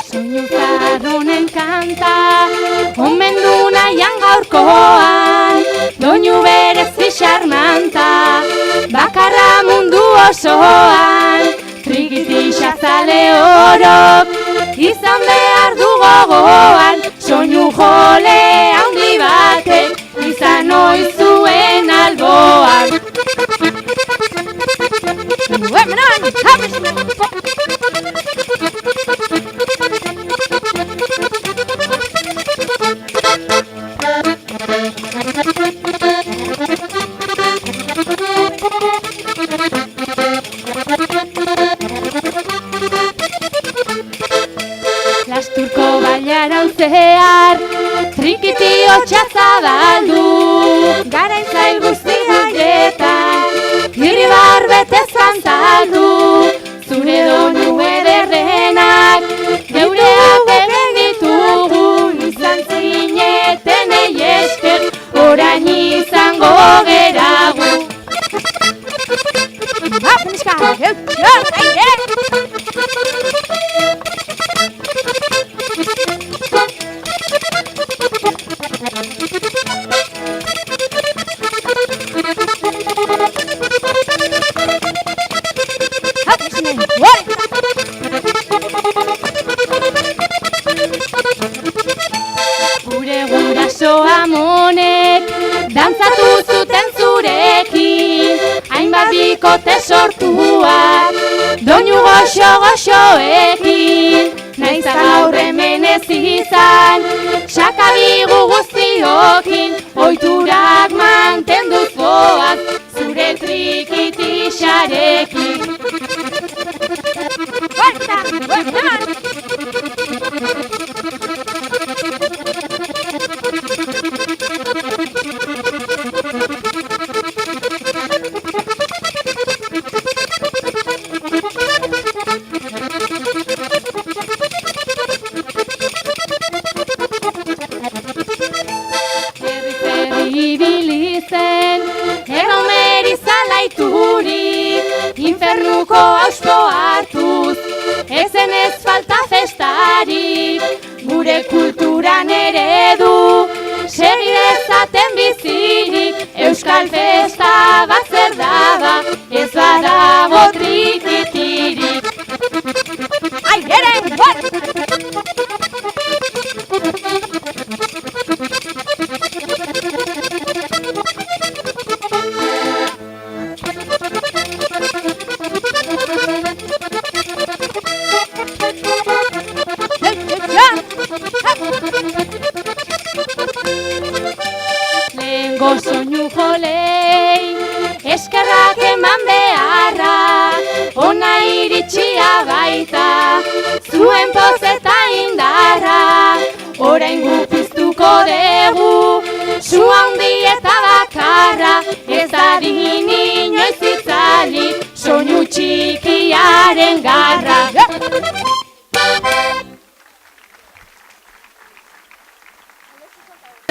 Soinu zarronen kanta, omen du nahian gaurkoan, doinu berezi xarmanta, bakarra mundu osoan, trikitixa zale orok, izan behar du gogoan, soinu jole handi batek, izan ohi zuen alboan. Lasturko bailara zehar, trikiti hotxa zabaldu, garain zail guztia hietan, irribar bete zantzaldu, zure doinu ederrenak, geureak egin ditugun, izan zineten esker, orain izango geragu. Gure guraso amonek dantzatu zuten zurekin, hainbat bikote sortuak, doinu goxo-goxoekin. Naiz gaur hemen ez izan, sakabigu guztiokin, ohiturak mantenduz goaz, zure trikitixarekin. Ibilizen, erromeri zalaiturik, infernuko auspo hartuz, ezen ez falta festarik, gure kulturan eredu, segidezaten bizirik, euskal festa bat zer daba, ez badago trikitirik. Ai, eren, lehengo soinu jolei, eskerrak eman beharra, ona iritsia baita, zuen poz eta indarra, orain gu piztuko dugu, su handi eta bakarra, ez adin inoiz itzali, soinu txikiaren garra.